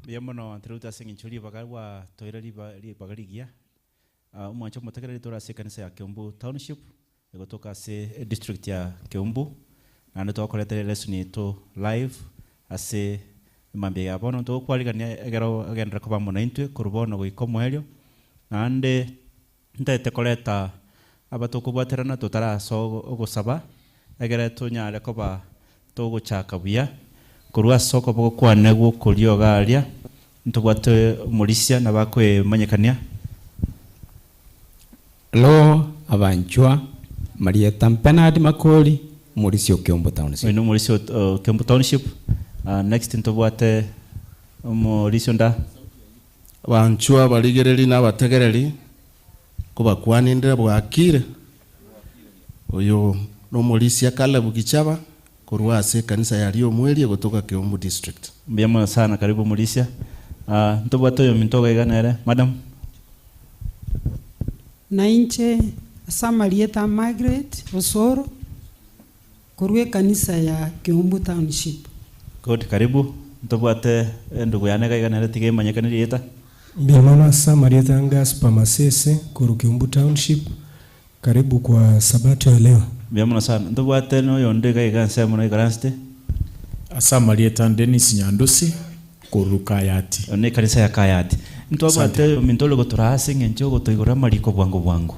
Biamono Truta Singichuli Bagalwa, Toirali Bagaligia, Umancho Motakari se kanisa ya Kiumbu Township, kutoka se district ya Kiumbu, na ndo koleta lesson to live ase mambe ya bono to kwali kan egero agen rakoba monaintwe kurbono go ikomo helio, na ande ndete koleta abato kubaterana totara so ogosaba egere to nya rakoba to go chaka buya kurwa soko bwo kwane go kulio galia ntubwate Mulisia nabakwe manyekania lo abanchwa Maria Tampenadi Makoli Mulisio Kiumbu Township. Ino Mulisio Kiumbu Township. Next ntubwate Mulisio nda abanchwa baligereri n'abategereri kuba kwanindira bwakire oyo no Mulisia kala bukichaba kurwase kanisa yaliyo mweli kutoka Kiumbu district. Mbiamo sana karibu Mulisia. Ntubwate yo mintoga iganere madam Nainche Samarieta Margaret Osoro kurwe kanisa ya Kiumbu Township. Good, karibu. Ntubwate ndugu yanega iganere tige manyekaniri yeta. Mbiamama Samarieta Gaspar Masese kuru Kiumbu Township. Karibu kwa sabato ya leo. Mbiamona sana. Ntubwate no yondega iganse muno igaranste. Samarieta Dennis Nyandusi kuru Kayati. One kanisa ya Kayati. Ntubwate mintolo goturase ngencho gotoigora mariko bwangu.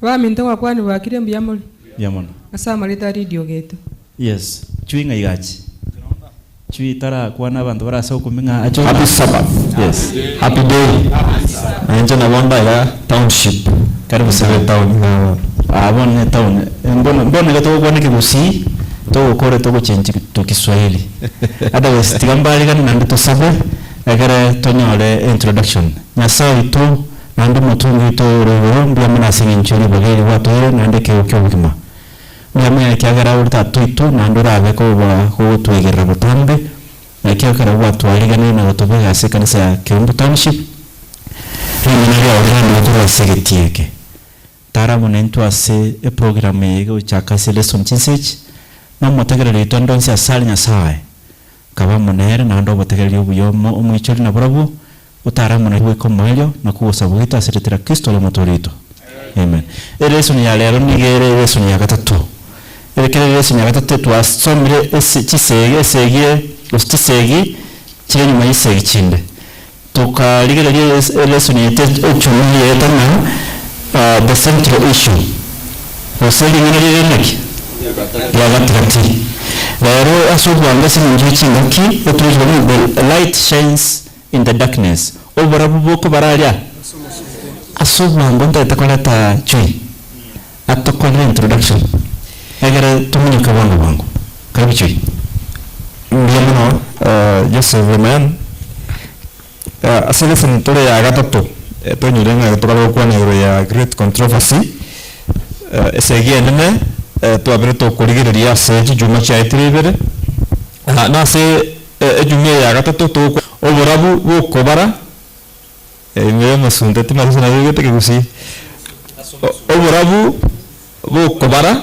Wa minto wa kwani bakire mbiyamoli. Biamona. Samarieta radio geto. Yes. Chwinga igachi. Chui tara kuana abantu barasa kuminga acho. Happy Sabbath. Yes. Happy day. Anje na wanda ya township. Karibu sana town. Abone town. Mbona gato kwa nikibusi to kore to change to Kiswahili. Otherwise tigambali kana nando to sabe agara tonyole introduction. Nyasa itu nando mutungi to ro mbia mna singinchuri bageri watu nande ke ukima. Nyamya kyagara urta tuitu nandura abeko ba ho tuigera butambe na kyakara watu aligana na watobe ase kanisa ya Kiumbu Township rimina ya orano to segetieke tara monento ase e program yego chaka se lesson chisech na motegera litondo nsi asalinya sae kaba monere na ndo motegera yobuyo omwichori na bravo utara monere ko malyo na kuosa buita seretera Kristo la motorito. Amen. Lesson ya lero nigere lesson ya gatatu. Elekele lesson ya gatatu twasomire chisege ustisegi kiri nyuma y'isegi kinde tukaligera lesson ya ecumi yetana the central issue useli ngene yeneki ya gatatu lero asubwanga sinje kingaki otujwe the light shines in the darkness obarabu boko baralya asubwanga ndatakolata chui atakola introduction egere tumunyika wangu karibu chui. Mbiamano Joseph Roman asile senatore ya gatatu tonyurenga tukalo kwa nero ya great controversy esegie nene twabere to kurigireria seji juma cha itiribere na se ejumye ya gatatu to oburabu bukobara ngere masunde timazo na yete kigusi oburabu bukobara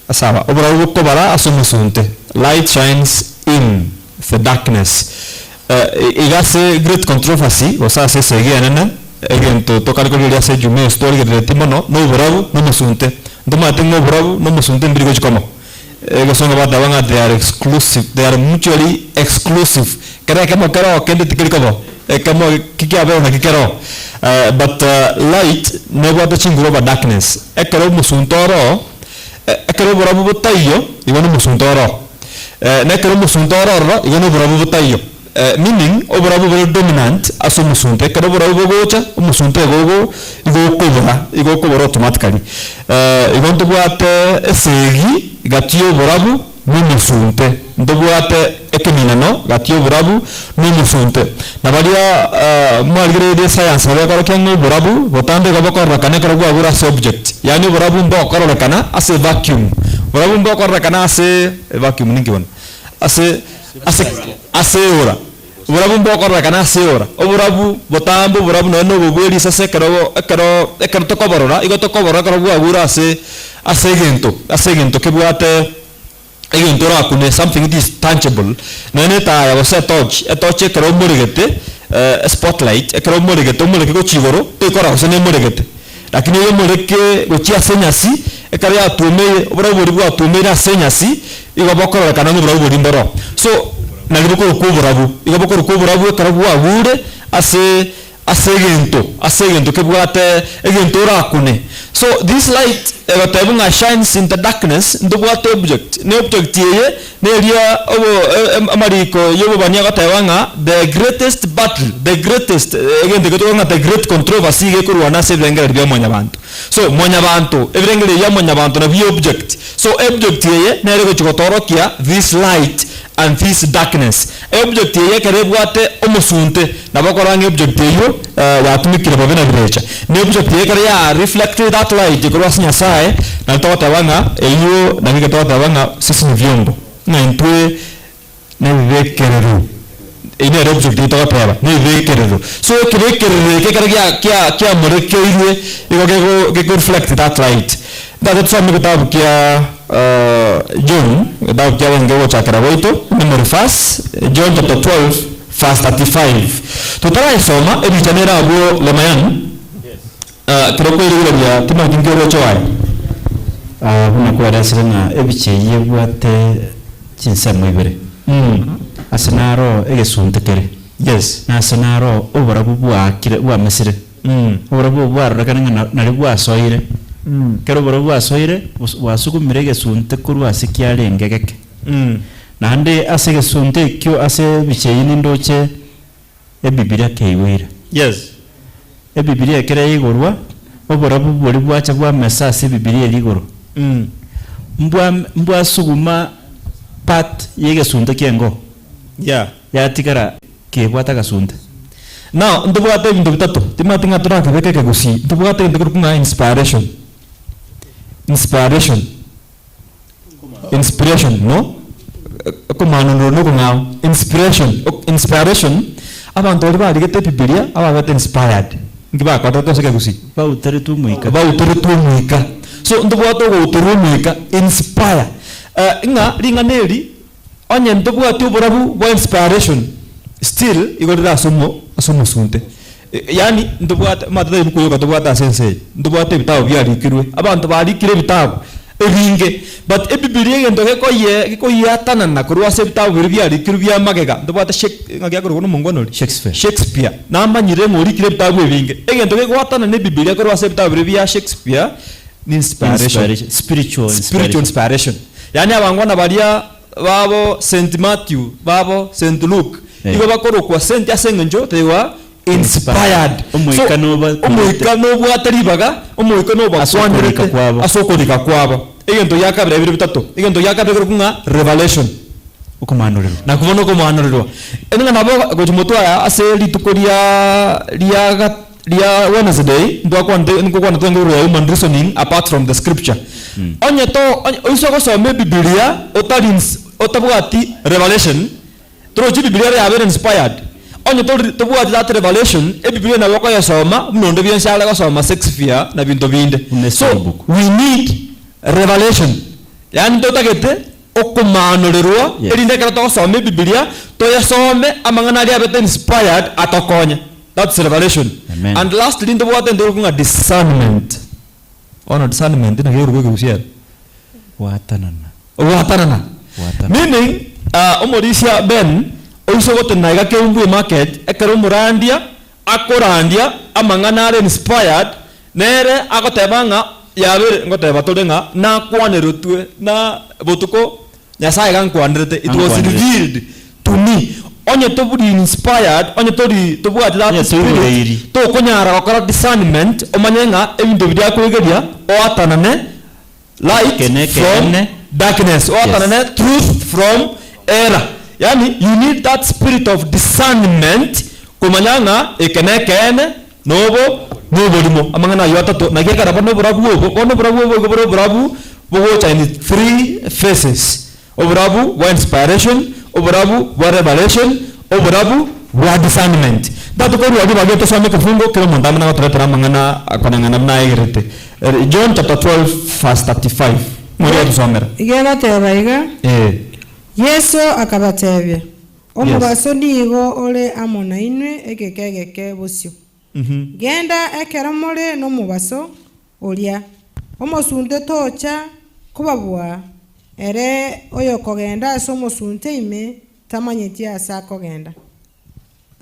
asaba oburabu bukobara asumusunte light shines in the darkness. Igase great controversy osa se segia nena egento tokar ko liya se jume story de timono no bravo no musunte nduma tengo bravo no musunte mbiri ko chikomo ego songa bada wanga they are exclusive, they are mutually exclusive kera kama kero kende tikiri ko kama kikia bero na kikero but light no bada chinguro ba darkness ekero musuntoro ekero bravo botayo igono musuntoro nekero musuntoro igono bravo botayo meaning oburabu very dominant aso musunte kero burabu gocha musunte gogo igo kubura automatically igonto bwate esegi gatio burabu no musunte ndo bwate ekeminano gatio burabu no musunte na balia mwalgire de science ba karo kyango burabu botande gabo korra kana karo gura subject yani burabu ndo karo kana ase vacuum burabu ndo karo kana ase vacuum ningi won ase ora burabu mboko kana seora oburabu botambo burabu no bubweli sase kero tokoborora igo tokoborora karo bwagura ase gento kebwate egento rakune something it is tangible nene ta ya wase torch kero morigete spotlight kero morigete omoreke go chigoro tekora gusene morigete lakini yo moreke gochia senyasi ekari atume obra bori bwa atume senyasi igobokora kana no bra bori ndoro so nagiriko kuburabu igobokora kuburabu karabu agure asegento kebwate egento rakune. So this light egotabunga shines in the darkness ndubwate object ne object ye ne ria amariko yobo bania gotabanga the greatest battle, the greatest egento gotabanga the great controversy gekurwana sebrengera bya monyabantu. So monyabantu ebrengera ya monyabantu na bi object. So object ye ne rego chigotorokia this light and this darkness. Object ye kerebwate omusunte nabakorange object yo yatumikira babena birecha. Ne object ye kare ya reflected that light kurwasi nyasaye na totabanga eyo na ngitotabanga sisi ni vyombo. Na intwe ne vekereru. Ine object ye totaba ne vekereru. So kerekereru ke kare kya moreke ile iko reflect that light. That's why mkitabu kia John kitabu kia wengewo chakara waito number 1 John chapter 12 verse 35 tutara isoma ebitanera abo lemayan kiroko ile ya tuma kingero chwai huna kwa dasirana ebicheye bwate chinsamo ibere asenaro egesuntekere yes na asenaro obarabu bwa kire bwa mesire obarabu bwa rakana na bwa soire kero borobu asoire wasukumire gesunte kuru asikyalenge geke nande asege sunte kyo ase bicheyini ndoche ebibilia keiwira yes ebibilia kere igorwa oborobu bori bwacha bwa mesase bibilia ligoro mbwa suguma pat yege sunte kengo ya tikara kebwata gasunte now ndubwate bintu bitatu timatinga turaka beke kegusi ndubwate ndikurukunga inspiration no komano no ngao inspiration abantu bali bali gete bibilia abagate inspired ngiba kwa toto seke gusi ba utare tu muika so ndubwato go utare muika inspire ringa neri onye ndubwato uburabu wa inspiration still igorira asomo sunte yani ndubwata madada mukuyoka ndubwata sensei ndubwata bitabo byarikirwe abantu barikire bitabo ebinge but ebibilia ngendo ko yatana na kurwa se bitabo byarikirwe bya magega ndubwata ngakya ko no mungono Shakespeare namba nyire muri kire bitabo ebinge ngendo ko watana ne bibilia kurwa se bitabo bya Shakespeare ni inspiration spiritual inspiration yani abangwana balia babo Saint Matthew babo Saint Luke igo bakoro kwa Saint asengenjo tewa inspired umuikano bwataribaga umuikano bakwanireka kwabo asokorika kwabo egento yakabira ebiro bitatu egento yakabira kunga revelation ukumanuriro nakubona ukumanuriro enga nabo gojumotwa aseli tukoria lia Wednesday ndakwa tenguru ya human reasoning apart from the scripture onye to isoko so me Biblia otabwati revelation troji Biblia ya very inspired onye to bwati that revelation Biblia na wako ya soma mnondo byenshala ko soma Shakespeare na bintu binde so we need revelation yani to tagete okumanuriro erinde kara to soma Biblia to ya some amangana ya bete inspired atokonya. That's revelation. Amen. And lastly, in the water and the discernment. Ono discernment na hiyo rugo kusia. Watanana. Meaning, omorisia Ben, oiso gote na igake umbu market, ekero murandia, akorandia, amanganare inspired, nere akotebanga yabere ngoteba todenga na kwanero tue na botuko nyasaye gankwanirete. It was revealed to me. Onye to be inspired, onye to be that spirit, to konyara wakora discernment, omanyenga ebintu bya kwegeria o atanane light from darkness, o atanane truth from error. Yani you need that spirit of discernment kumanyanga ekenekene nobo limo amangana yota to nageka rabano brabu bogo cha in three phases. Obrabu wa inspiration, obrabu wa revelation, obrabu wa discernment. Datu kwa wadi bagyo to swame kufungo kero mondamana wa tara mangana akonangana na igirete. John chapter 12 verse 35. Muri tusomera. Igegoteba iga Yesu akabatebia omubaso nigo ole amo na inwe egekegeke busio genda ekera muri n'omubaso olia omosunte tocha kubabwa ere oyo kogenda ase omosunte ime tamanyeti ase akogenda.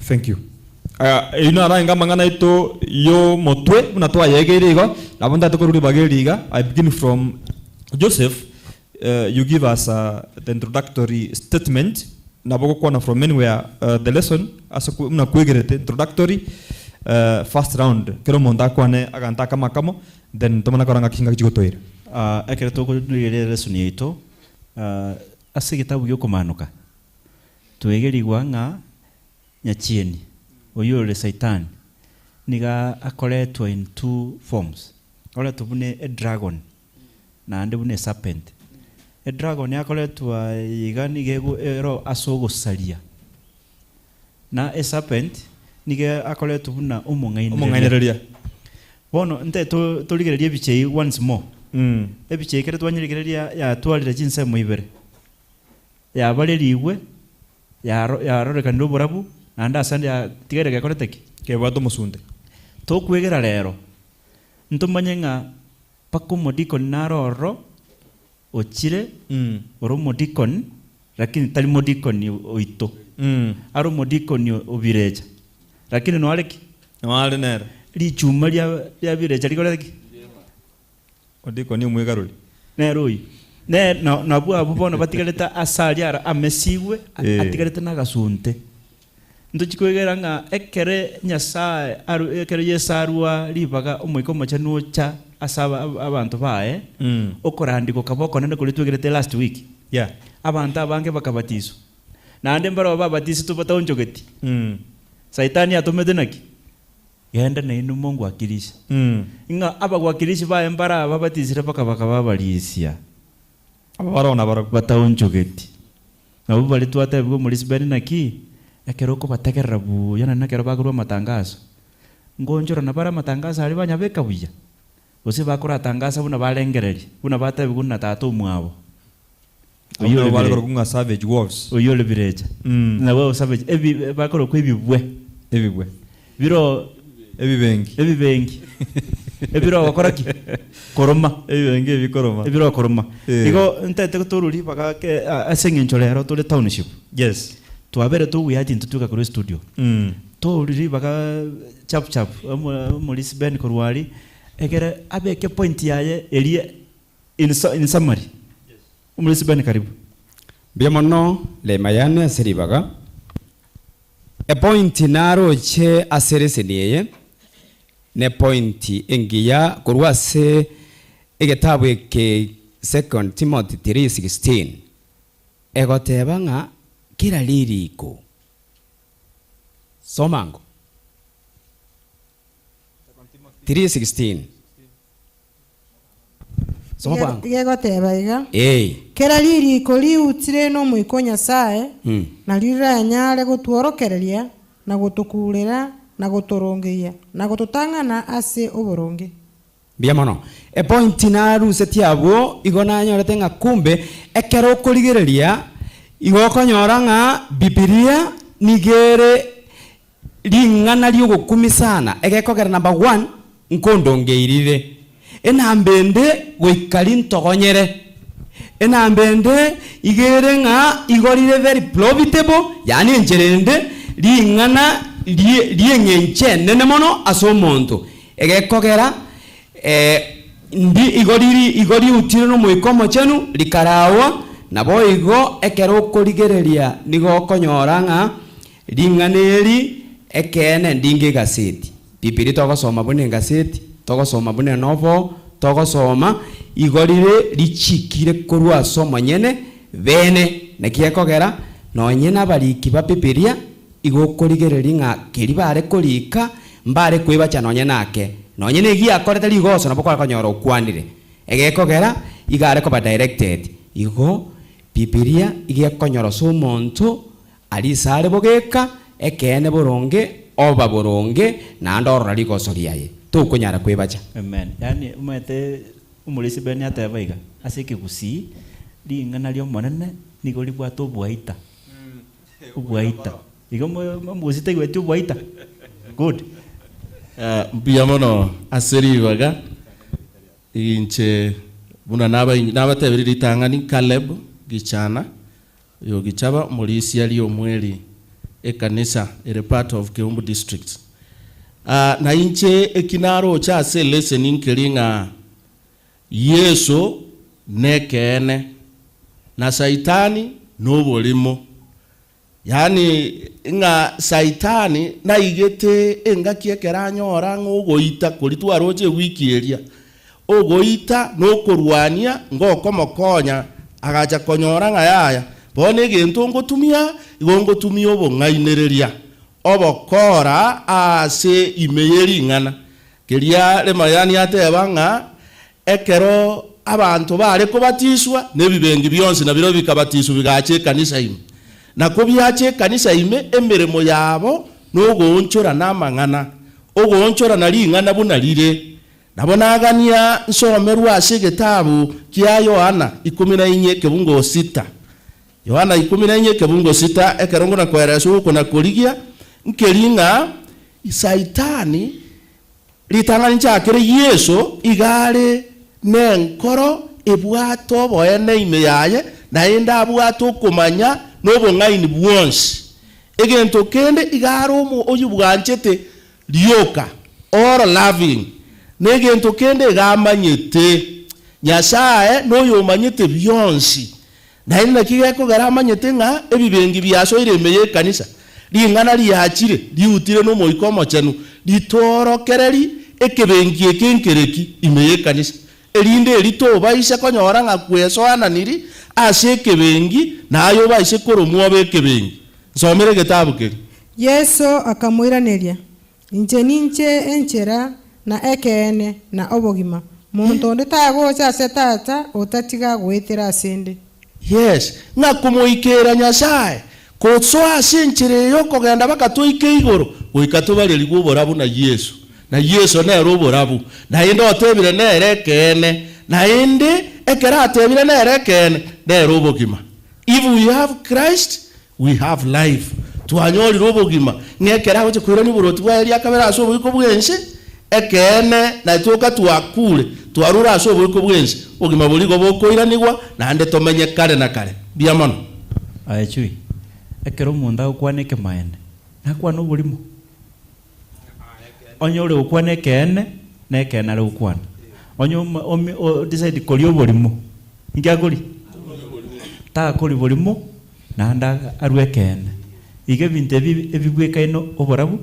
Thank you. Ino ara ngamangana ito yo motwe buna to ayegere igo nabonda to kururi bageri iga. I begin from Joseph. You give us the introductory statement. Naboko kwana from anywhere the lesson as una kuegerete introductory first round kero monda kwane aganta kama kamo then tomana koranga kinga kigotoire. Ekere to kuire lesson yito ase gitabu gyo kumanuka. Twegerigwa nga nyachieni oyole Satan niga akoletwa in two forms. Oletwa bune a dragon na ande bune serpent. A dragon yakoletwa igani gego ero asogo salia. Na a serpent nige akoletwa buna umongainereria. Bono nte to ligereria bichei once more. Ebichei kere twanyirigereria ya twalira jinse moibere. Ya baleriwe ya roreka ndo borabu anda sande ya tigere gakoreteki ke bato musunde to kwegera rero ntumanyenga pako modikon naroro ochire oro modikon lakini tali modikon oito aro modikon obireja lakini no aleki no ale nere li chuma lya bireja likoreki modikon umwegaruli neroi ne na bwa bono batigaleta asali ara amesiwe atigaleta nagasunte ndo chikwegera nga ekere nyasaye aru ekere yesarua libaga omoiko machanu cha asaba abantu bae okorandiko kaboko nende kulitwegerete last week abantu abange bakabatizo nande mbaro babatizo tubatonjogeti Saitani atomede naki yenda na inu Mungu akilisha inga abagwakilishi bae mbara babatizire bakabaka babalisia abarona bataonjogeti nabo bali twata bwo muri Sibeni naki ekeroko bategerera buya na nakero bagurwa matangazo ngonjora na bara matangazo ali banyabeka buya ose bakora tangaza buna balengereri buna batabe buna tato mwabo oyo balero kunga savage wolves oyo lebireja na wewe savage ebi bakora ko ebibwe biro ebibengi ebiro wakoraki koroma ebibengi ebikoroma ebiro koroma igo ntete kutururi baka ke asengenchorero tole township yes tuabere tu wiati ntutuka kuri studio to riri baka chap muri Sibeni korwali egere abeke point yaye elie in summary muri Sibeni karibu biamono le mayane asiribaga a point naro che asereseniye ne point engiya korwase egetabu ke 2 Timothy 3:16 egoteba nga kila liriko somango 3:16 somango yegoteba iga kila liriko liutire no mwiko Nyasaye na liranyare gutworokereria na gutukurira na guturongeia na gututangana ase oboronge biamono e point na ruseti abo igona nyorete nga kumbe ekero kurigereria igokonyora nga Biblia nigere lingana lyogokumisana egekogera number 1 nkondongeirire enambende goikali ntogonyere enambende igere nga igorire very profitable yani njerende lingana liengenche nene mono aso monto egekogera ndi igori utire no mwikomo chenu likarawa nabo igo ekero korigereria nigo konyora nga ringaneri ekene ndinge gaseti Biblia togosoma bune gaseti togosoma bune novo togosoma igorire lichikire korwa soma nyene bene nekiekogera nonyena bariki ba Biblia igo korigereria nga keribare korika mbare kwibacha nonyenake nonyene gi akorete ligoso nabo kwa konyora okwanire egekogera igare ko ba directed igo Biblia igekonyora so monto ali sare bogeka ekene boronge oba boronge na ndorora ligoso liaye tukunyara kwibacha amen yani umete umulisi beni atebaiga aseke gusi lingana lyo monene nigo libwata obwaita obwaita igo muzite gwete obwaita good mbia mono aseribaga inche buna nabatebirira itang'ani Caleb Gichana yo Gichaba mulisi ali omweli ekanisa ere part of Kiumbu district na inche ekinaro cha selese ninkelinga Yesu nekene na saitani nobolimo yani nga saitani na igete engakie keranyora ngogoita kulitwaroje wiki eria ogoita nokorwania ngokomokonya agacha konyora ngayaya bone gento ngotumia igongotumia obong'ainereria obokora ase imeyeri ng'ana keria lemayani atebanga ekero abantu bare kubatiswa nebibengi byonse nabiro bikabatiswa bigache kanisa ime na kubyache kanisa ime emirimo yabo nogonchora namang'ana ogonchora nali ng'ana bunalire nabonagania nsomerwa ase gitabu kia Yohana 14:6 Yohana 14:6 ekerongo na kwereso uko na koligia nkelinga saitani litangani chakere Yesu igare nenkoro ebwato boene ime yaye na enda abwato kumanya nobong'aini bwonsi egento kende igaro omo oyubwanchete lioka or loving negento kende gamanyete Nyasaye noyo manyete byonsi na ina kigeko garamanyete nga ebibengi byaso iremeye kanisa lingana liyachire liutire no moikomo chenu litorokereri ekebengi ekenkereki imeye kanisa elinde elito baise konyora nga kweso ananiri ase ekebengi nayo baise koromwobe ekebengi nsomere gitabu keri Yesu akamwiraneria inche ninche enchera na ekene na obogima muntu nditagocha ase tata otatiga gwitira asende yes nga kumuikera Nyasaye kotso ase nchereyo kogenda bakatoike igoro goikatubareri gwoborabu na Yesu na roborabu na inde otebire nere kene na inde ekera atebire nere kene na robogima. If we have Christ we have life twanyori robogima ngekera hoche kwirani buroti bwa eria kabera aso bwiko bwense ekene na tuka twakule twarura aso bwiko bwense ogima buligo bokoiranigwa na ande tomenye kare na kare biamono aechui ekero munda ukwaneke maene nakwa no bulimo onyo le ukwaneke ene nekena le ukwana onyo decide kolio bulimo ingagoli ta koli bulimo na anda arwekene ige binte ebibweka ino oborabu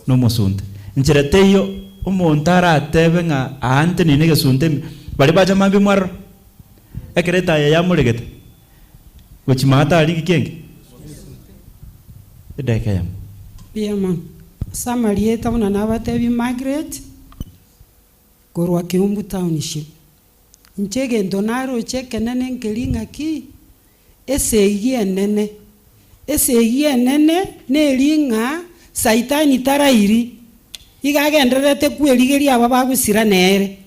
no musunte nchereteyo omontara atebe nga ante nine gesunte bali baja mambi mwaro ekereta ya mulegete gochimata ali kikenge edeka yam Biaman Samarieta una nabatebi Margaret korwa Kiumbu Township nchege ndonaro cheke nene nkelinga ki eseye nene nelinga saitani tarairi igagenderete kweligeria aba bagusira nere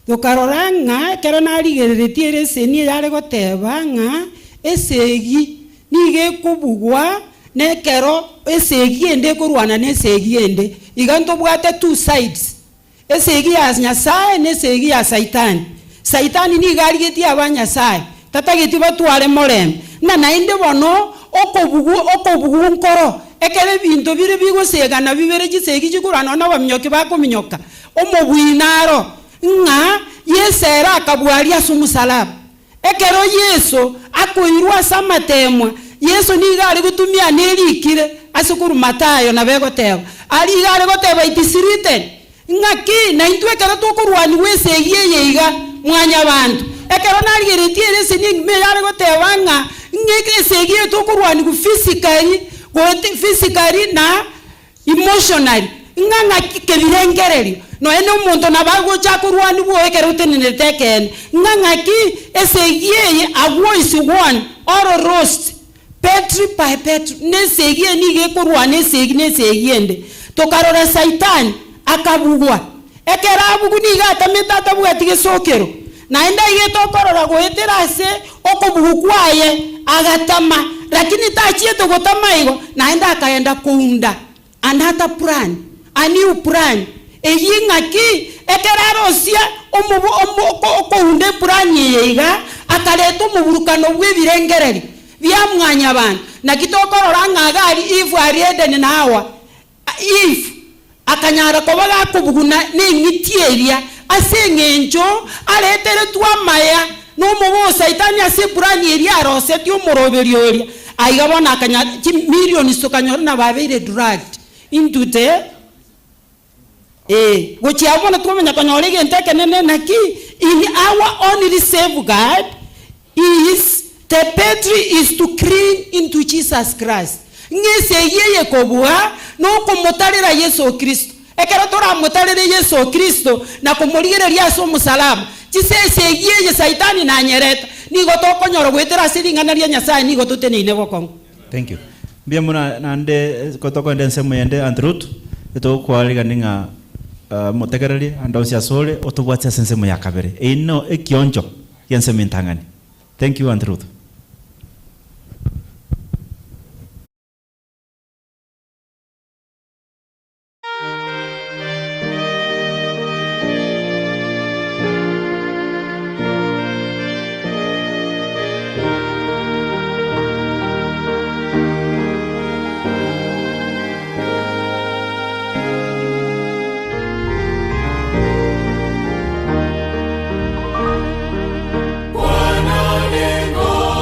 dokaroranga kero naligeretie seni yale goteba nga esegi nige kubugwa nekero esegi ende kurwana nesegi ende iganto bwate two sides esegi ya Nyasaye nesegi ya saitani ni galigeti abanyasaye tatageti batware morembe na nainde bono okobugu nkoro ekere bintu bire bigosegana bibere gisegi gikurana na bamyoki bakominyoka omobwinaro nga yesera akabwali asumusalaba ekero Yesu akoirwa samatemwa Yesu nigari gutumia nelikire asikuru Matayo na begoteba ali gari goteba itisirite ngaki na intwe kero tokurwani wesegi yeiga mwanya bantu ekero naligeretie rese ni me yari goteba nga ngeke segi tokurwani ku physically na emotionally nganga kebirengereri no ene umuntu nabago chakurwani bo ekero teneneteken nganga ki esegi agwo is one or roast petri by petri ne segi ni ge kurwani segi ne segi ende tokarora saitani akabugwa ekera buguni gatameta tabwatige sokero naenda igetokorora goetera ase okobugukwaye agatama lakini tachieto gotama igo naenda akaenda kuunda another plan a new plan eyingaki ekerarosia omuunde plan yeiga akaleta omuburukano bw'ebirengereri byamwanya abantu nakitokorora ng'agari if ariedeni nawa if akanyara koba gakubuguna n'ing'itieria ase eng'encho aretere twamaya n'omubo saitani ase plan eria aroseti omoroberi oria aiga bona akanyara millions tokanyora na babeire dragged into the gochiabona twamenya kanyora egenteke nene naki in our only safeguard is the petri is to cling into Jesus Christ ngese yeye kobua no kumutarira Yesu Kristo ekero tora mutarire Yesu Kristo na kumurigereria aso musalama chisese yeye saitani na nyereta nigo tokonyora gwetera siringanaria Nyasaye nigo tuteneine bokongo. Thank you. Bia muna nande kotoko ndense muyende Andrut eto kwaliga ninga mutegereri andosi asole otobwatsa sense mu yakabere ino ekionjo yense mintangani. Thank you Andrut. Bwana ni ngome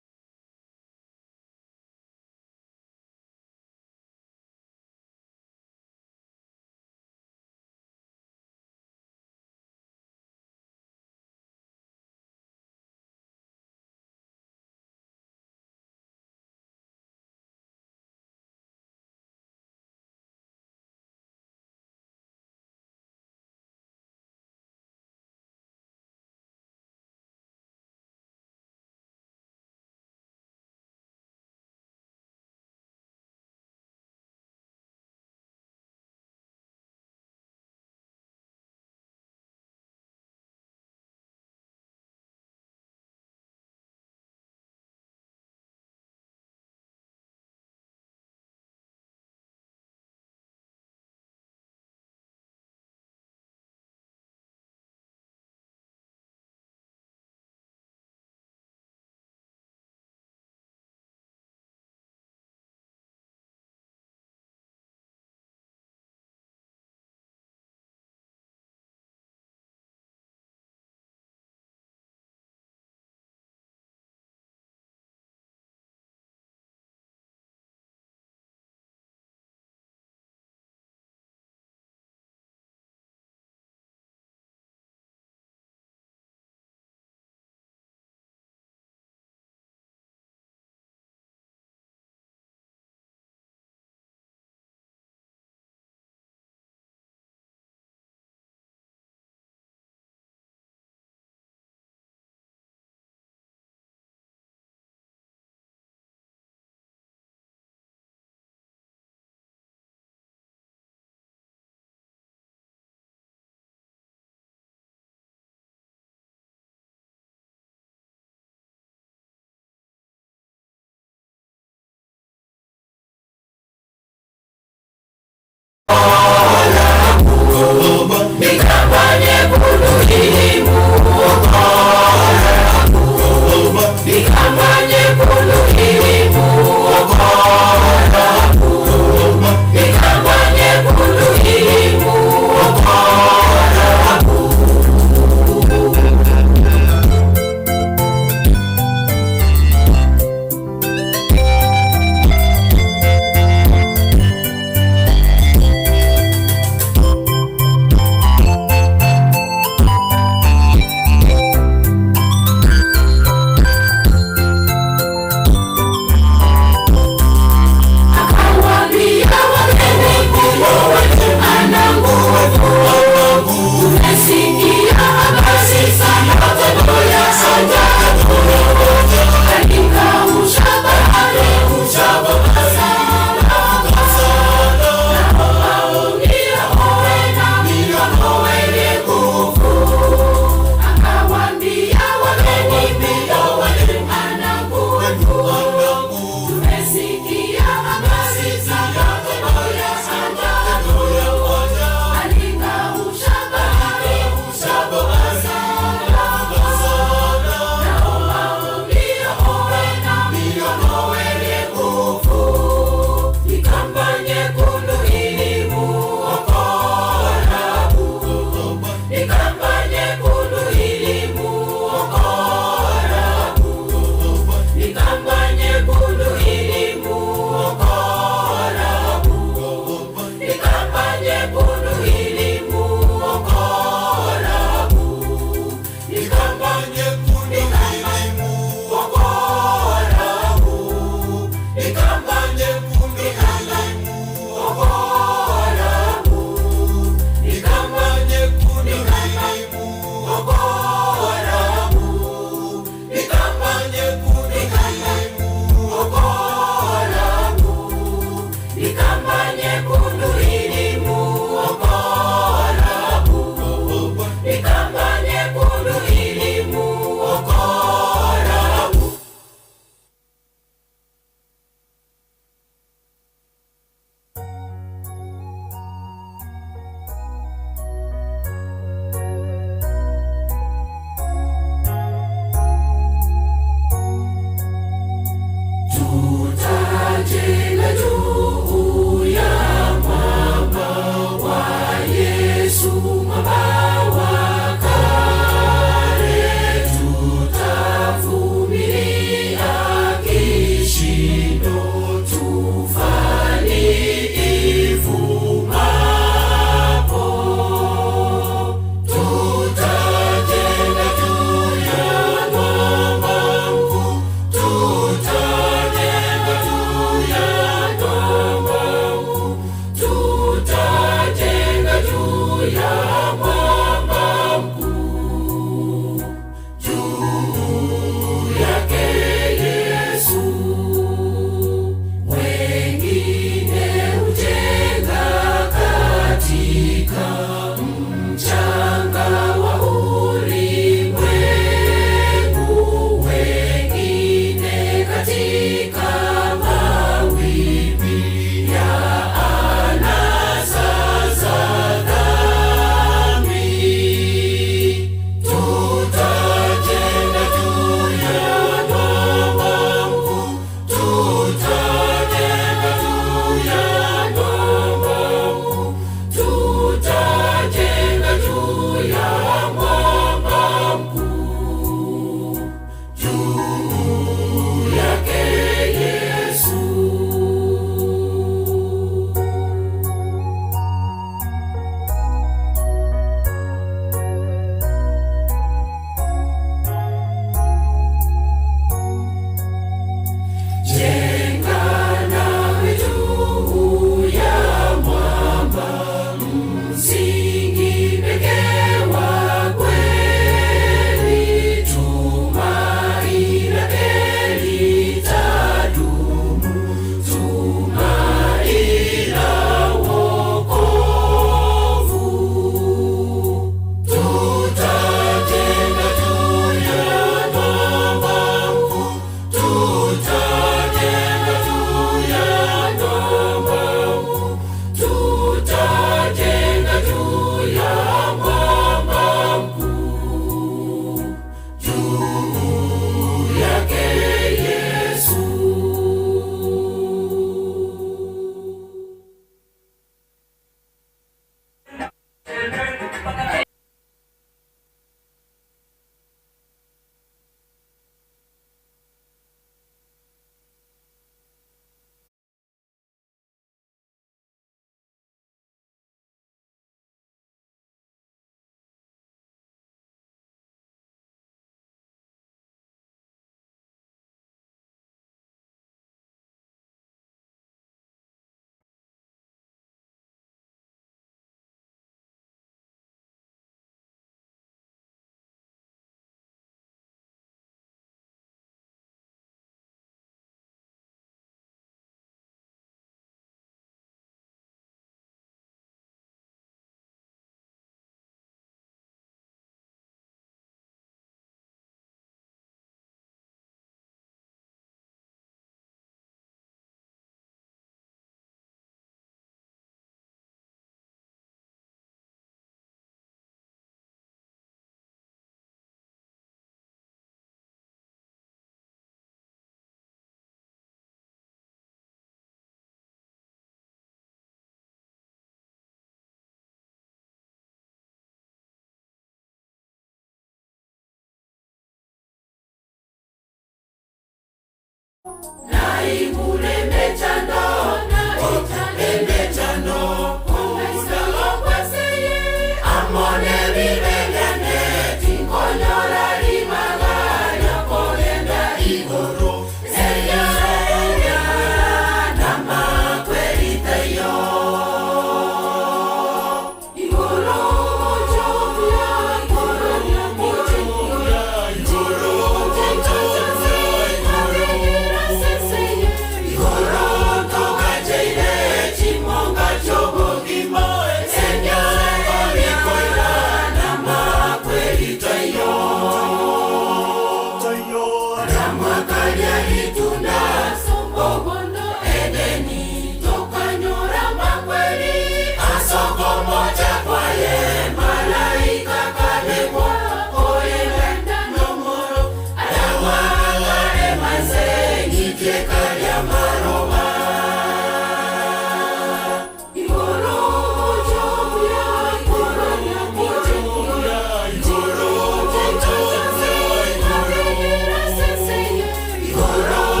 Igoro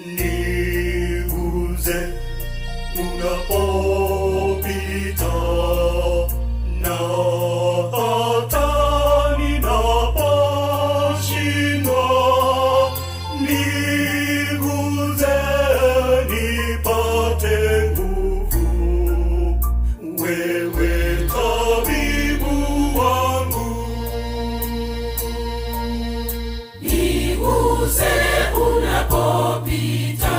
niguze unapopita na hata ninaposhindwa, niguze nipate nguvu, wewe tabibu wangu. Niguze unapopita,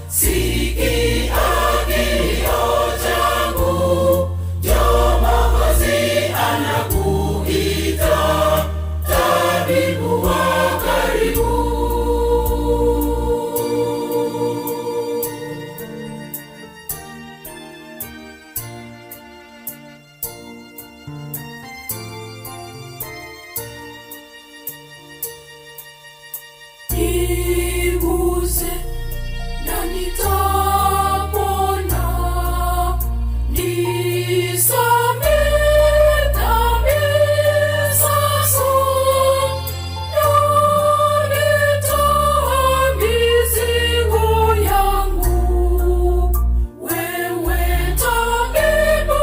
sikia kilio changu, njoo Mwokozi anakuita, tabibu wa karibu. Niguse na nitapona, nisamehe dhambi sasa, na nitoe mizigo yangu, wewe tabibu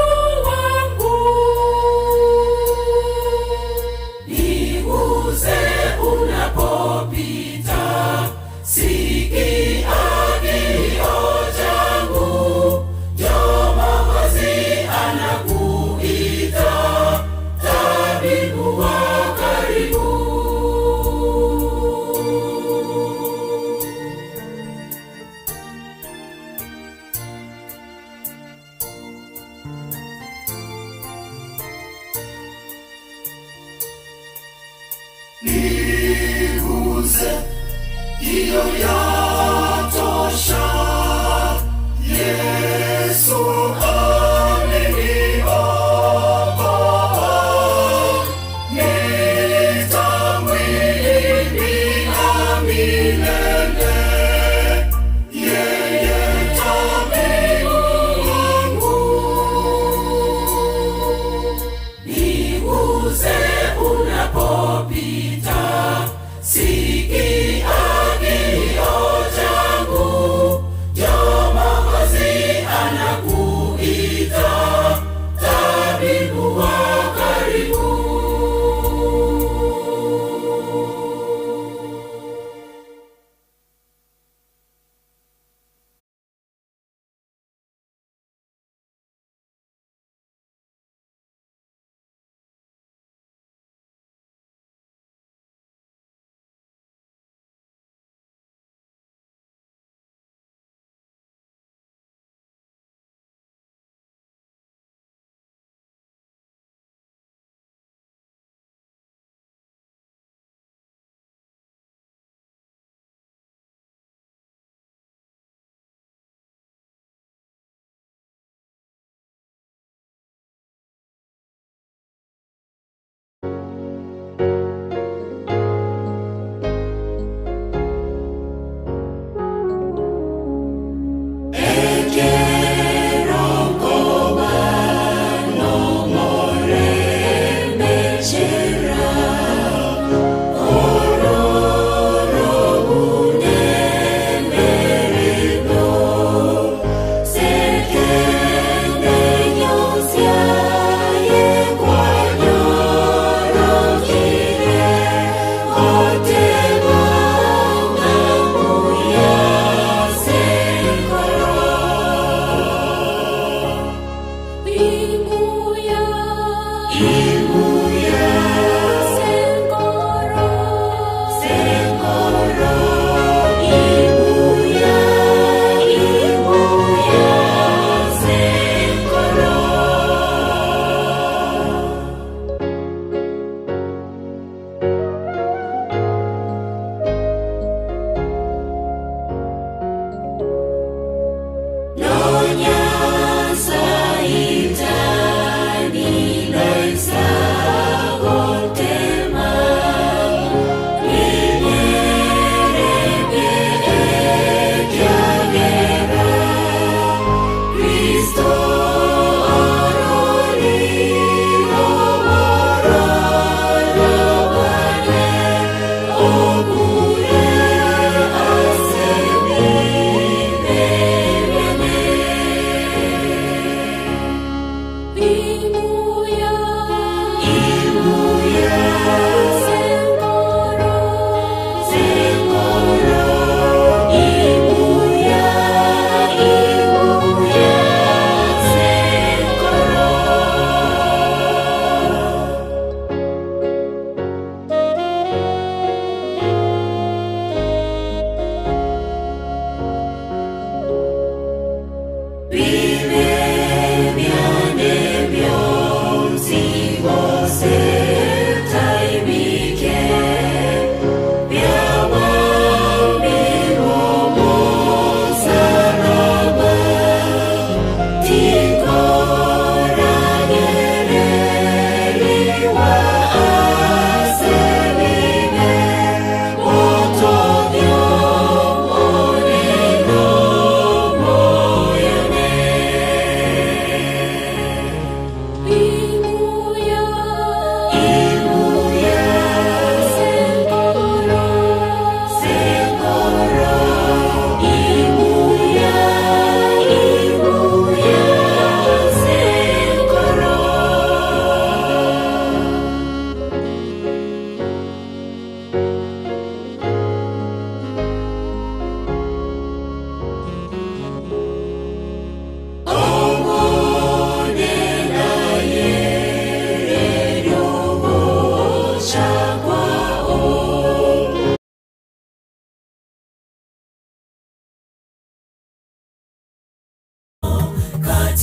wangu. Niguse unapopita, sikia kilio changu, njoo Mwokozi anakuita, tabibu wa karibu. Niguse, hiyo yatosha. Yesu ameniokoa, nitamwimbia milele, yeye tabibu wangu. Niguse unapopita, sikia kilio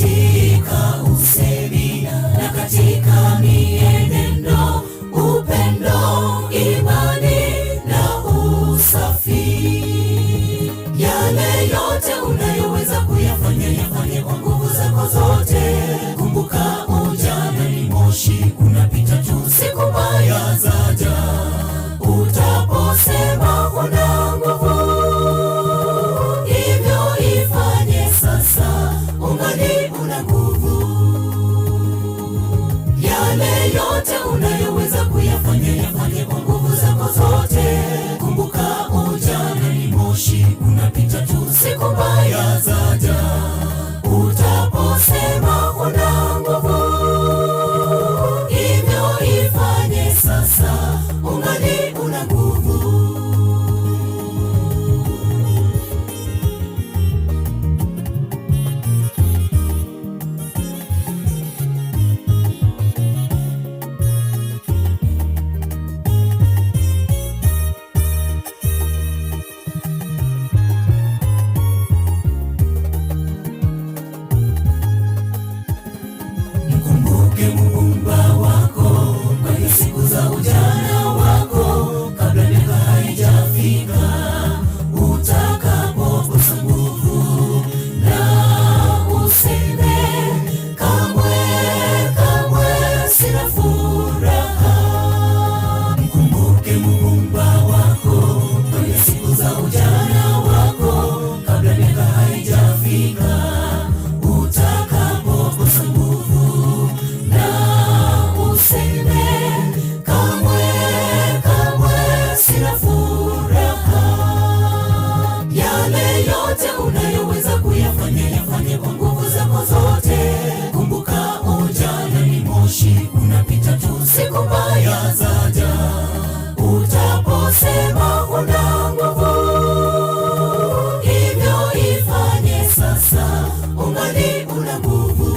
katika usemi na katika mienendo, upendo, imani na usafi. Yale yote unayoweza kuyafanya, yafanye kwa nguvu zako zote. Kumbuka ujana ni moshi, unapita tu, siku mbaya zaja. Utaposema una nguvu, hivyo ifanye sasa, ungali una nguvu. Yale yote unayoweza kuyafanya, yafanye kwa nguvu zako zote. Kumbuka ujana ni moshi, unapita tu, siku mbaya zaja. Utaposema una nguvu, hivyo ifanye sasa, ungali una nguvu. Mkumbuke muumba wako kwenye siku za ujana wako, kabla miaka haijafika, utakapokosa nguvu. Na useme kamwe, kamwe sina furaha. Mkumbuke muumba wako kwenye siku za ujana wako, kabla miaka haijafika, utakapokosa nguvu. Na useme kamwe, kamwe sina furaha. Yale yote unayoweza kuyafanya, yafanye kwa nguvu zako zote. Kumbuka ujana ni moshi, unapita tu, siku mbaya zaja. Utaposema una nguvu, hivyo ifanye sasa, ungali una nguvu.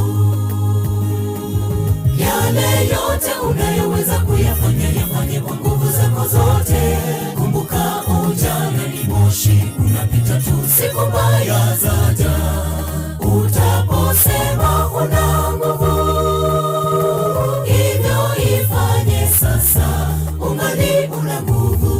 Yale yote unayoweza kuyafanya, yafanye kwa nguvu zako zote. Kumbuka ujana ni moshi, unapita tu, siku mbaya zaja. Utaposema una nguvu, hivyo ifanye sasa, ungali una nguvu.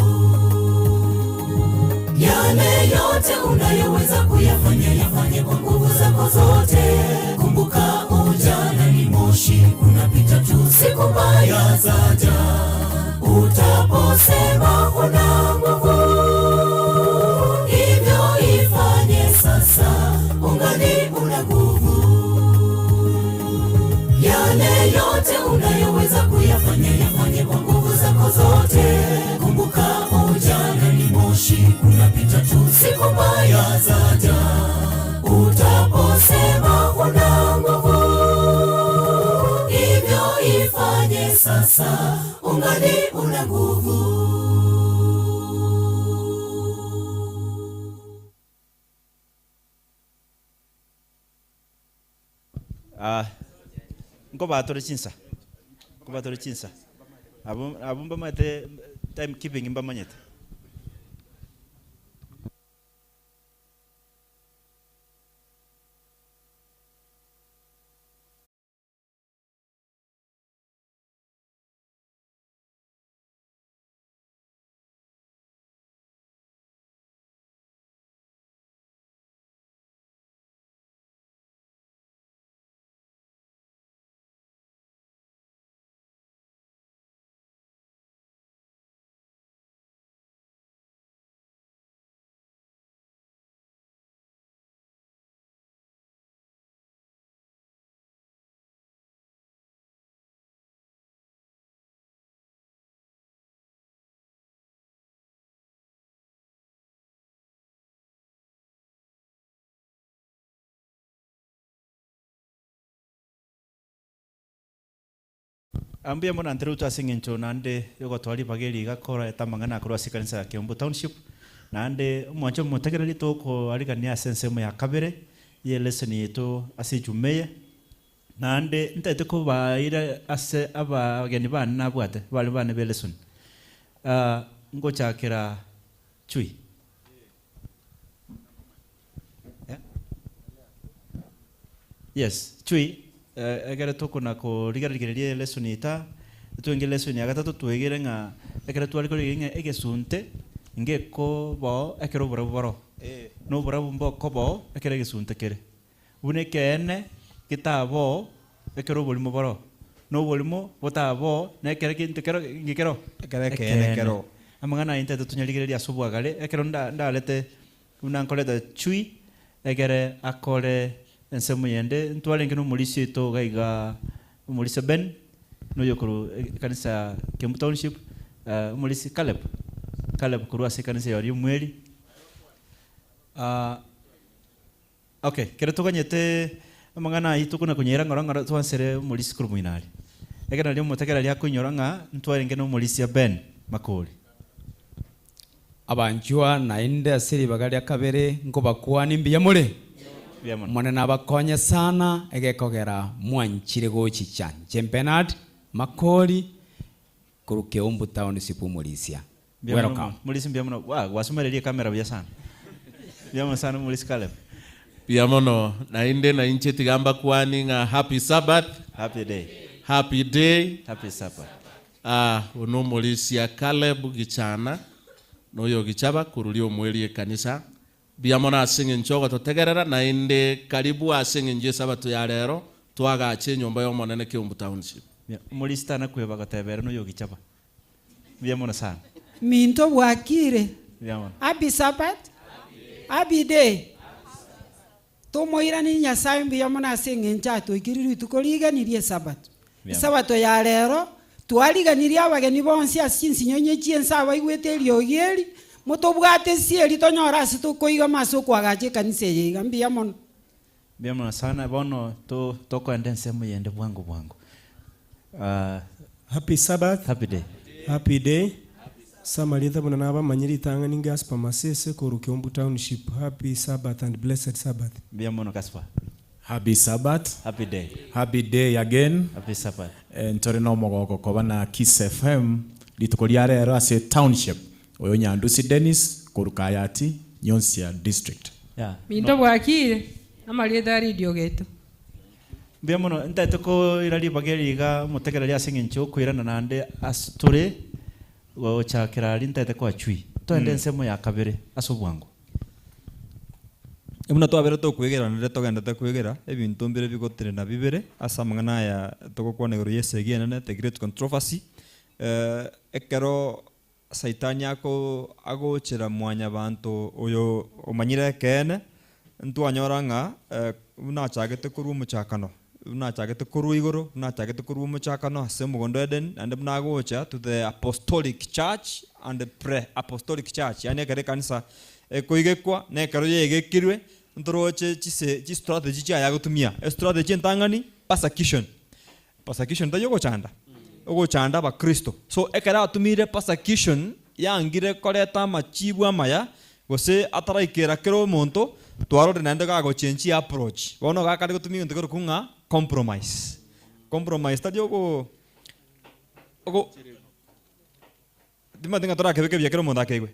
Yale yote unayoweza kuyafanya, yafanye kwa nguvu zako zote. Kumbuka ujana ni moshi, unapita tu, siku mbaya zaja. Utaposema una nguvu, hivyo ifanye sasa, ungali una nguvu. Yale yote unayoweza kuyafanya, yafanye kwa nguvu zako zote. Kumbuka ujana ni moshi, unapita tu, siku mbaya zaja. Utaposema una nguvu, hivyo ifanye sasa, ungali una nguvu. Nko batore chinsa. Nko batore chinsa. Abumba mate time keeping imba manyete. Ambia mbona nteru twasingencho nande yoko twali bageri gakora etamangana akoro asikanisa ya Kiambu Township nande mwancho mutegereri toko aligania sense mu ya kabere ye lesson yetu asijumeye nande ntete ko baira ase abageni bana nabwate bali bana be lesson ngochakira chui Yes, chui egere tokona ko rigarigereria lesson ita tuenge lesson ya gatatu tuegere nga egere twali ko ringa egesunte nge ko bo ekero boro no boro mbo ko bo ekere gesunte kere une kene kitabo ekero bolimo boro no bolimo botabo na ekere kintu kero ngikero ekere kene kero amangana inte tunyaligereria subwagale ekero ndalete unankoleta chui egere akore ensemo yende ntwale ngeno mulisi to gaiga mulisi Ben no yokuru kanisa Kiambu Township mulisi Caleb kurua se kanisa yari mweli okay kero tokanyete amangana itu kuna kunyera ngoranga twansere mulisi kurumuinali egena lyo mutekera lya kunyoranga ntwale ngeno mulisi Ben makoli abanjwa nainde asiri bagali akabere ngo bakwani mbiya mure mwana nabakonya sana egekogera mwanchire gochicha Jempenard Makoli kuru Kiambu Township mulisia welcome mulisi mbiya muno wasumerelie kamera bya sana bya sana mulisi Caleb bya muno nainde na inche tigamba kwani nga happy Sabbath happy day happy Sabbath uno mulisia Caleb gichana noyo gichaba kurulio mweli kanisa biyamona asinge nchogo totegerera na inde karibu asinge nje Sabato ya lero twagache nyomba yo monene Kiambu Township mulista na kweba gatebera noyo gichaba biyamona sana minto bwakire biyamona happy Sabbath happy day tomoira ni nyasaye biyamona asinge nchato ikiriru tukoliganirie Sabato ya lero twaliganiria abageni bonsi asinsi nyonye chiensa baigwete lyogeri mutobwate sieri tonyora asitukoiga maso kwagache kanisa yiga mbia mono biyamona sana bono to kwendense muyende bwangu happy Sabbath happy day Samalitha buna naba manyiri tanga ninga aspa masese ko Kiambu Township happy Sabbath and blessed Sabbath biyamona kaspa happy Sabbath happy day again happy Sabbath ntore no mogoko kobana Kiss FM litukolia rero ase township oyo Nyandusi Dennis Kurukayati Nyonsia district minto bwakire amalieta radio geto biyamona ndate ko irali bageriga mutegera lya singincho kwirana nande asture wo chakirali ndate ko achui to endensemo ya kabere asobwango Emuna twabere tokwegera nire togendete kwegera ebintu mbere bigotire na bibere asa mangana ya tokokwanegero yesegiene the great controversy ekero saitani agochera mwanya bantu oyo omanyire kene ntwanyoranga unachagete kuru umuchakano unachagete kuru igoro unachagete kuru umuchakano ase mugondo Eden and mnagocha to the apostolic church and the pre-apostolic church yani kare kanisa koigekwa ne karo yegekirwe ntoroche chi strategy cha yagutumia strategy ntangani persecution tayo chanda ba Kristo so ekara atumire persecution yangire koreta machibwa maya gose ataraikera kero monto twaro nende ga change approach bono ga kare gutumia ntoro kunga compromise tayo go dima dinga tora kebeke bya kero monda kegwe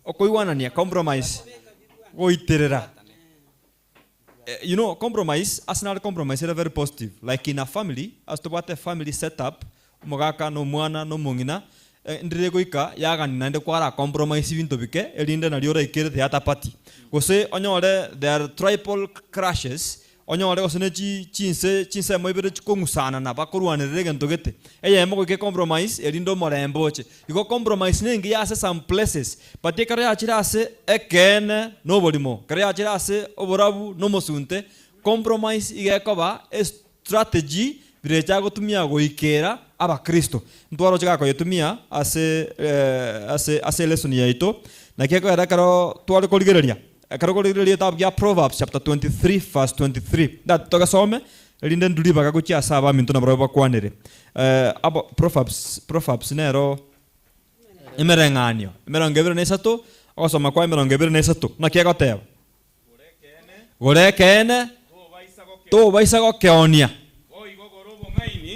okoiwanania compromise goiterera you know compromise asnal compromise is very positive like in a family as to what a family setup mogaka no mwana no mungina ndire goika yagani nande kwara compromise bintu bike elinde na liora ikere theater party gose onyore there tribal crashes onyore gose chinse moibere chikongusana na bakorwanirire gento gete eyemo goike compromise elindo moremboche iko compromise nengi yase some places but ekare yachira ase ekene no bolimo kare yachira ase oborabu no mosunte compromise igekoba strategy birecha gotumia goikera aba Kristo ntwaro chaka ko yetumia ase lesson yaito na keko era karo twale koligereria karo tab ya Proverbs chapter 23 verse 23 that toga some linde nduli baga ko chia saba minto na bro bakwanere abo Proverbs nero emerenganyo emerongebere nesato osoma kwa emerongebere nesato na keko teo gorekene to baisago keonia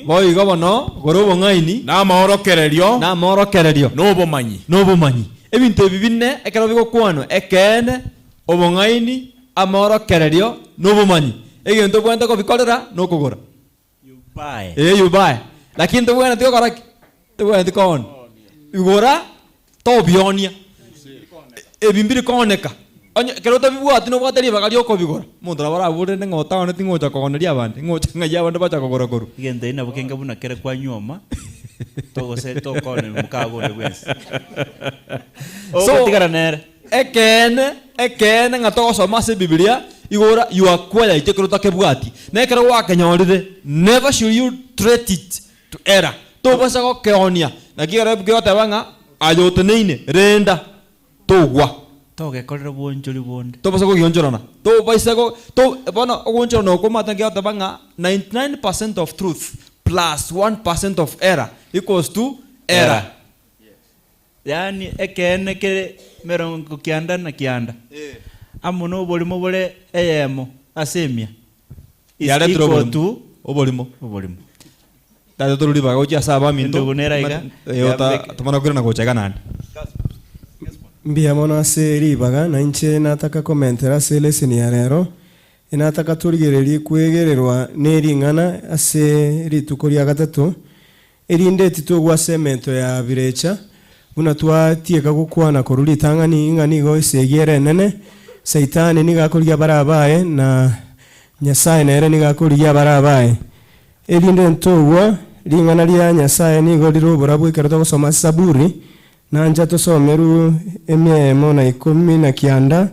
boigo bono gorobo ngaini na maorokererio nobumanyi ebintu bibine ekero bigokwano ekene obongaini amorokererio nobumanyi egento bwente kobikorera nokogora Bye. you buy lakini tobwene tiko koraki tobwene tikon igora tobionia ebimbiri koneka kero tabibwati no bwateri bagari okobigora muntu abara bure ngota one tingocha kogoneria abandi ngocha ngaya abandi bacha kogora koru Igende ina bukenga buna kere kwa nyoma. Togo se to kone mukago ne wens. So tigara nere. Ekene ngatogo soma se Biblia igora you acquire itekero takebwati. Na kero wakenyorire never should you treat it to error. To basa ko keonia. Na kigara bigota banga ayoteneine renda togwa. Toge korera bonjori bonde. To basa ko gionjorana. To basa ko to bona ogonjorana ko mata gata banga 99% of truth plus 1% of error equals to error. Yani ekene kere merongo kianda na kianda. Amuno bolimo bole eyemo asemia. Yale Equal to obolimo. Tado turudi bago ya saba minto. Ndugunera iga. Yota tomana kwira na gochega nani. Mbia mono ase ribaga na inche nataka komentera ase leseni ya rero inataka turigererie kwegererwa neringana ase rituko rya gatatu erinde titugwa semento ya birecha buna twatieka gukwana koruri tangani ingani go isegere nene Saitani nigakoria barabaye na Nyasaye nere nigakoria barabaye erinde ntugwa ringana rya Nyasaye nigo rirobora bwikero gusoma Saburi nanja tusomeru emyemo na 10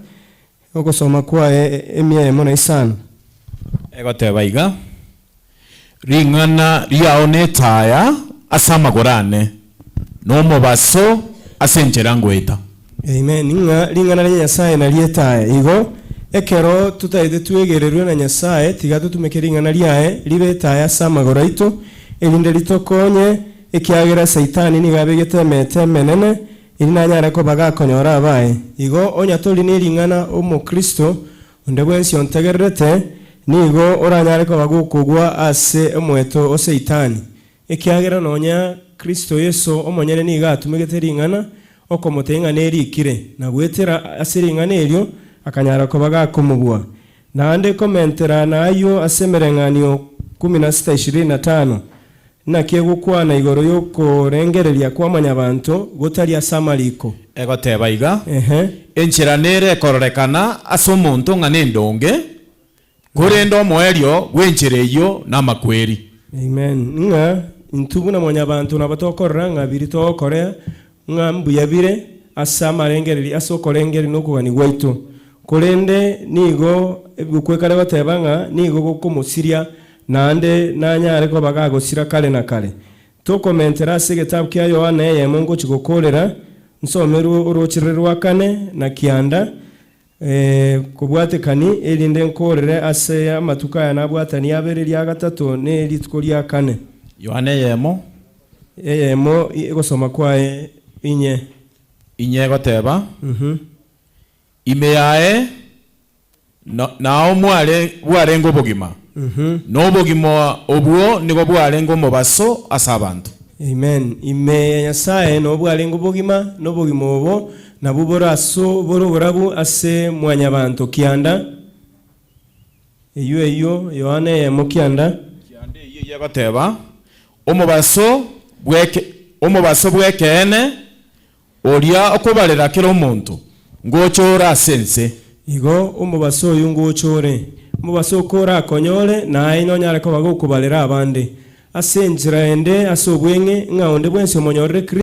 ogosoma kwa emyemo na 5 egoteba iga ring'ana riao netaya asamagorane nomobaso asenchera ngweta. Amen. Ring'ana rya Nyasaye na rietaye igo ekero tutaide twegererwe na Nyasaye tiga tutumeke ring'ana ryae ribetaye asamagora itu erinde ritokonye ekiagera Saitani nigabegete mete menene irinanyara ko bagakonyora abaye igo onyatori niringana omukristo onde bwensi ontegerete nigo oranyare ko bagukugwa ase omweto o Saitani ekiagera nonya Kristo Yesu omonyene niga atumegete ringana okomotenga nerikire na gwetera asiringana eryo akanyara ko bagakomubwa nande komentera nayo asemerenganio 16:25 na kiegukwana igoro yoko rengereria kwa manyabantu gutaria samariko egoteba iga enchera nere kororekana ase omonto ng'a nendonge korenda omoerio gwenchera eyo namakweri. Amen. Nga intubu na manyabantu nabatokorera ng'a biri tokorea ng'a mbuya bire asa marengereri ase okorengeri nokugani gwaitu korende nigo ebukwekare bateba ng'a nigo gokomusiria nande nanyare ko bagagosira kale na kale tokomentera ase gitabu kya Yohana yemo ngochigukorera nsomeru uruchirerwa kane na kianda kubwatekani erinde nkorere ase amatuka ya nabwatani abere lya gatatu ne rituko lya kane Yohana yemo gosoma kwae inye goteba ime yae nao mware bwarengo bogima n'obogima obwo nigo bwarengo omubaso ase abantu. Amen. Ime ya Nyasaye no bwarengo bogima n'obogima obo nabo boraso boroborabu ase mwanyabantu kianda eyo Yohana yemo kianda iyo yabateba omubaso bwekene oria okobarera kero omuntu ngochora asense igo omubaso oyo ngochore mubaso kora konyole na ino nyare ko bagukubalera abandi asenjira ende asobwenge ng'aonde bwense omonyorere